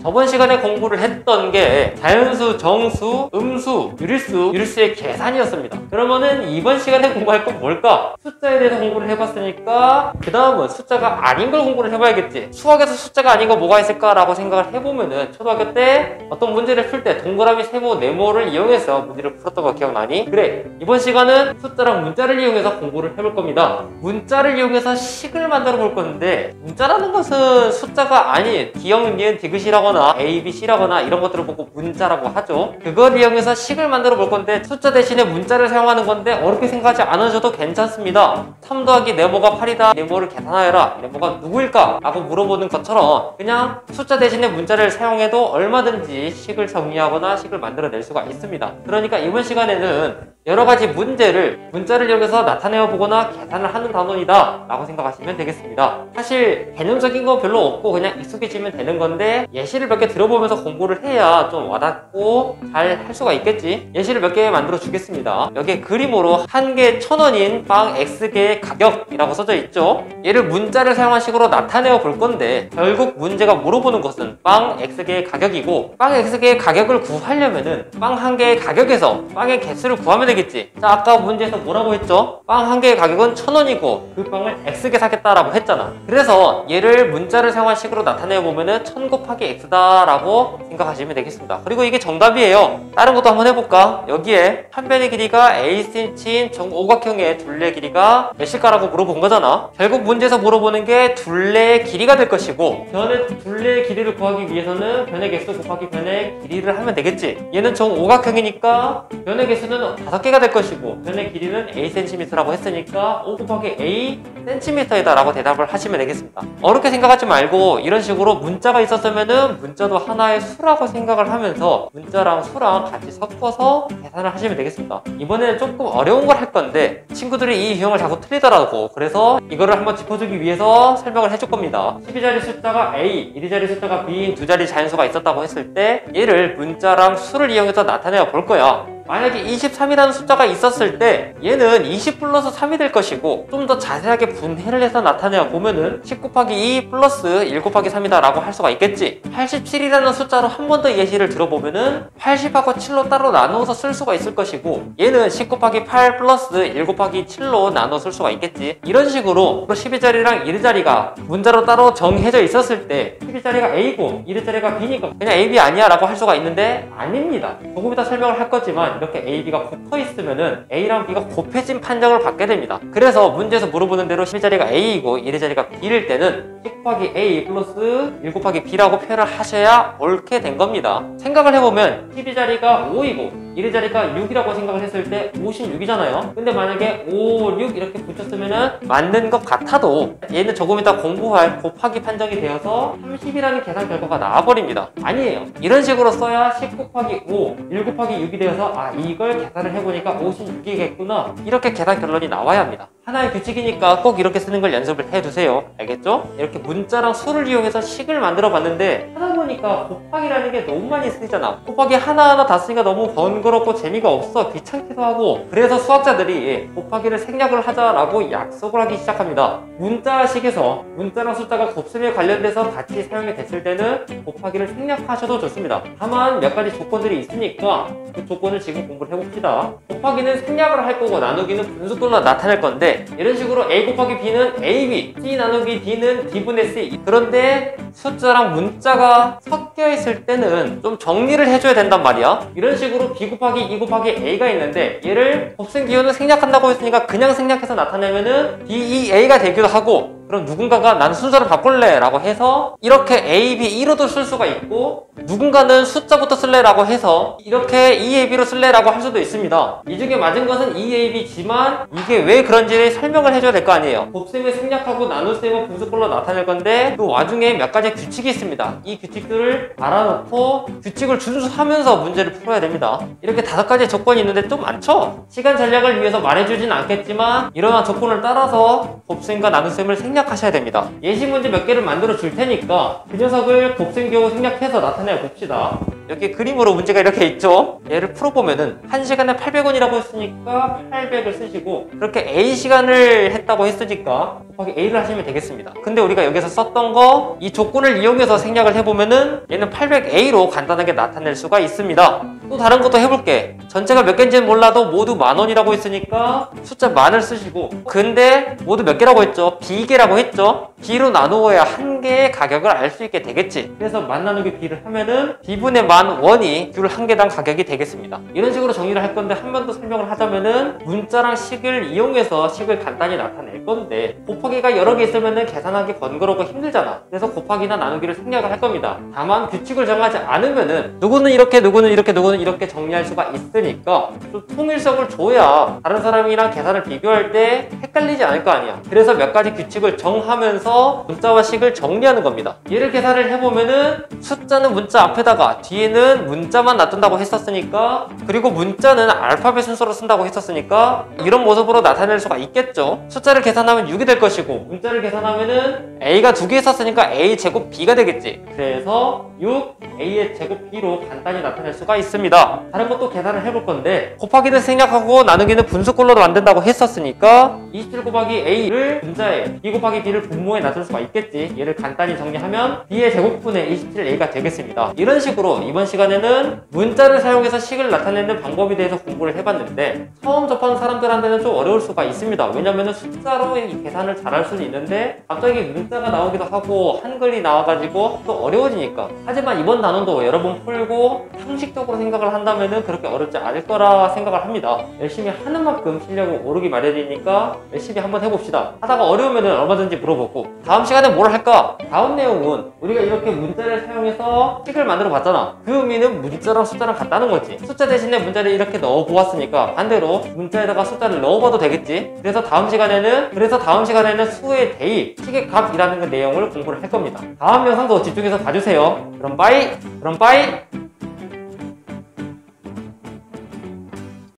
저번 시간에 공부를 했던 게 자연수, 정수, 음수, 유리수, 유리수의 계산이었습니다. 그러면은 이번 시간에 공부할 건 뭘까? 숫자에 대해서 공부를 해봤으니까 그 다음은 숫자가 아닌 걸 공부를 해봐야겠지. 수학에서 숫자가 아닌 거 뭐가 있을까라고 생각을 해보면은 초등학교 때 어떤 문제를 풀 때 동그라미, 세모, 네모를 이용해서 문제를 풀었던 거 기억나니? 그래, 이번 시간은 숫자랑 문자를 이용해서 공부를 해볼 겁니다. 문자를 이용해서 식을 만들어 볼 건데, 문자라는 것은 숫자가 아닌 기역, 니은, 디귿이라거나 A, B, C라거나 이런 것들을 보고 문자라고 하죠. 그걸 이용해서 식을 만들어 볼 건데 숫자 대신에 문자를 사용하는 건데 어렵게 생각하지 않으셔도 괜찮습니다. 3 더하기 네모가 8이다. 네모를 계산하여라. 네모가 누구일까? 라고 물어보는 것처럼 그냥 숫자 대신에 문자를 사용해도 얼마든지 식을 정리하거나 식을 만들어낼 수가 있습니다. 그러니까 이번 시간에는 여러 가지 문제를 문자를 이용해서 나타내어 보거나 계산을 하는 단원이다 라고 생각하시면 되겠습니다. 사실 개념적인 건 별로 없고 그냥 익숙해지면 되는 건데 예시를 몇 개 들어보면서 공부를 해야 좀 와닿고 잘 할 수가 있겠지. 예시를 몇 개 만들어 주겠습니다. 여기에 그림으로 한 개 1,000원인 빵 X개의 가격이라고 써져 있죠. 얘를 문자를 사용한 식으로 나타내어 볼 건데 결국 문제가 물어보는 것은 빵 X개의 가격이고, 빵 X개의 가격을 구하려면은 빵 한 개의 가격에서 빵의 개수를 구하면 되겠지. 자, 아까 문제에서 뭐라고 했죠? 빵 한 개의 가격은 1,000원이고 그 빵을 X개 사겠다라고 했잖아. 그래서 얘를 문자를 사용한 식으로 나타내어 보면은 1000 곱하기 X다 라고 생각하시면 되겠습니다. 그리고 이게 정답이에요. 다른 것도 한번 해볼까? 여기에 한 변의 길이가 Acm인 정오각형의 둘레 길이가 몇일까라고 물어본 거잖아. 결국 문제에서 물어보는 게 둘레의 길이가 될 것이고, 변의 둘레의 길이를 구하기 위해서는 변의 개수 곱하기 변의 길이를 하면 되겠지. 얘는 정오각형이니까 변의 개수는 5개가 될 것이고 변의 길이는 Acm라고 했으니까 5 곱하기 A cm이다 라고 대답을 하시면 되겠습니다. 어렵게 생각하지 말고 이런 식으로 문자가 있었으면은 문자도 하나의 수라고 생각을 하면서 문자랑 수랑 같이 섞어서 계산을 하시면 되겠습니다. 이번에는 조금 어려운 걸 할 건데 친구들이 이 유형을 자꾸 틀리더라고. 그래서 이거를 한번 짚어주기 위해서 설명을 해줄 겁니다. 12자리 숫자가 A, 1자리 숫자가 B인 두 자리 자연수가 있었다고 했을 때 얘를 문자랑 수를 이용해서 나타내어 볼 거야. 만약에 23이라는 숫자가 있었을 때 얘는 20 플러스 3이 될 것이고, 좀 더 자세하게 분해를 해서 나타내어 보면은 10 곱하기 2 플러스 1 곱하기 3이다 라고 할 수가 있겠지. 87이라는 숫자로 한 번 더 예시를 들어보면은 80하고 7로 따로 나누어서 쓸 수가 있을 것이고, 얘는 10 곱하기 8 플러스 1 곱하기 7로 나눠 쓸 수가 있겠지. 이런 식으로 12자리랑 1자리가 문자로 따로 정해져 있었을 때 12자리가 A고 1자리가 B니까 그냥 A, B 아니야 라고 할 수가 있는데 아닙니다. 조금 이따 설명을 할 거지만 이렇게 A, B가 곱어 있으면은 A랑 B가 곱해진 판정을 받게 됩니다. 그래서 문제에서 물어보는 대로 12자리가 A이고 1자리가 B일 때는 10 곱하기 A 플러스 1 곱하기 B라고 표현을 하셔야 옳게 된 겁니다. 생각을 해보면 12자리가 5이고 1자리가 6이라고 생각을 했을 때 56이잖아요. 근데 만약에 5, 6 이렇게 붙였으면은 맞는 것 같아도 얘는 조금 이따 공부할 곱하기 판정이 되어서 30이라는 계산 결과가 나와버립니다. 아니에요. 이런 식으로 써야 10 곱하기 5, 1 곱하기 6이 되어서 아, 이걸 계산을 해보니까 56이겠구나. 이렇게 계산 결론이 나와야 합니다. 하나의 규칙이니까 꼭 이렇게 쓰는 걸 연습을 해두세요. 알겠죠? 이렇게 문자랑 수를 이용해서 식을 만들어 봤는데 하다 보니까 곱하기라는 게 너무 많이 쓰이잖아. 곱하기 하나하나 다 쓰니까 너무 번거롭고 재미가 없어. 귀찮기도 하고. 그래서 수학자들이 곱하기를 생략을 하자라고 약속을 하기 시작합니다. 문자식에서 문자랑 숫자가 곱셈에 관련돼서 같이 사용이 됐을 때는 곱하기를 생략하셔도 좋습니다. 다만 몇 가지 조건들이 있으니까 그 조건을 지금 공부를 해봅시다. 곱하기는 생략을 할 거고 나누기는 분수꼴로 나타낼 건데, 이런 식으로 A 곱하기 B는 AB, C 나누기 D는 D분의 C. 그런데 숫자랑 문자가 섞여 있을 때는 좀 정리를 해줘야 된단 말이야. 이런 식으로 B 곱하기 2 곱하기 A가 있는데 얘를 곱셈 기호는 생략한다고 했으니까 그냥 생략해서 나타내면은 BEA가 되기도 하고, 그럼 누군가가 난 순서를 바꿀래 라고 해서 이렇게 A, B, 2로도 쓸 수가 있고, 누군가는 숫자부터 쓸래 라고 해서 이렇게 EAB로 쓸래 라고 할 수도 있습니다. 이 중에 맞은 것은 EAB지만 이게 왜 그런지 설명을 해줘야 될 거 아니에요. 곱셈을 생략하고 나눗셈을 분수꼴로 나타낼 건데 그 와중에 몇 가지 규칙이 있습니다. 이 규칙들을 알아놓고 규칙을 준수하면서 문제를 풀어야 됩니다. 이렇게 5가지 조건이 있는데 좀 많죠? 시간 전략을 위해서 말해주진 않겠지만 이러한 조건을 따라서 곱셈과 나눗셈을 생략하셔야 됩니다. 예시 문제 몇 개를 만들어 줄 테니까 그 녀석을 곱셈 기호 생략해서 나타내 봅시다. 여기 그림으로 문제가 이렇게 있죠. 얘를 풀어보면은 1시간에 800원이라고 했으니까 800을 쓰시고, 그렇게 A시간을 했다고 했으니까 곱하기 A를 하시면 되겠습니다. 근데 우리가 여기서 썼던 거 이 조건을 이용해서 생략을 해보면은 얘는 800A로 간단하게 나타낼 수가 있습니다. 또 다른 것도 해볼게. 전체가 몇 개인지는 몰라도 모두 10,000원이라고 했으니까 숫자 만을 쓰시고, 근데 모두 몇 개라고 했죠? B개라고 했죠? B로 나누어야 한 개의 가격을 알 수 있게 되겠지. 그래서 만 나누기 B를 하면은 B분의 10,000원이 귤 한 개당 가격이 되겠습니다. 이런 식으로 정리를 할 건데, 한 번 더 설명을 하자면은 문자랑 식을 이용해서 식을 간단히 나타낼 건데, 곱하기가 여러 개 있으면은 계산하기 번거롭고 힘들잖아. 그래서 곱하기나 나누기를 생략을 할 겁니다. 다만 규칙을 정하지 않으면은 누구는 이렇게, 누구는 이렇게, 누구는 이렇게 정리할 수가 있으니까 좀 통일성을 줘야 다른 사람이랑 계산을 비교할 때 헷갈리지 않을 거 아니야. 그래서 몇 가지 규칙을 정하면서 문자와 식을 정리하는 겁니다. 얘를 계산을 해보면은 숫자는 문자 앞에다가 뒤에는 문자만 놔둔다고 했었으니까, 그리고 문자는 알파벳 순서로 쓴다고 했었으니까 이런 모습으로 나타낼 수가 있겠죠. 숫자를 계산하면 6이 될 것이고, 문자를 계산하면은 A가 2개 있었으니까 A 제곱 B가 되겠지. 그래서 6A의 제곱 B로 간단히 나타낼 수가 있습니다. 다른 것도 계산을 해볼 건데, 곱하기는 생략하고 나누기는 분수꼴로 만든다고 했었으니까 27 곱하기 A를 분자에, B 곱하기 B를 분모에 놔둘 수가 있겠지. 얘를 간단히 정리하면 B의 제곱분의 27A가 되겠습니다. 이런 식으로 이번 시간에는 문자를 사용해서 식을 나타내는 방법에 대해서 공부를 해봤는데, 처음 접하는 사람들한테는 좀 어려울 수가 있습니다. 왜냐면은 숫자로 이 계산을 잘할 수는 있는데 갑자기 문자가 나오기도 하고 한글이 나와가지고 또 어려워지니까. 하지만 이번 단원도 여러 번 풀고 상식적으로 생각을 한다면은 그렇게 어렵지 않을 거라 생각을 합니다. 열심히 하는 만큼 실력은 오르기 마련이니까 열심히 한번 해봅시다. 하다가 어려우면은 얼마든지 물어보고. 다음 시간에 뭘 할까? 다음 내용은 우리가 이렇게 문자를 사용해서 식을 만들어 봤잖아. 그 의미는 문자랑 숫자랑 같다는 거지. 숫자 대신에 문자를 이렇게 넣어 보았으니까 반대로 문자에다가 숫자를 넣어봐도 되겠지. 그래서 다음 시간에는 수의 대입, 식의 값이라는 그 내용을 공부를 할 겁니다. 다음 영상도 집중해서 봐주세요. 그럼 빠이!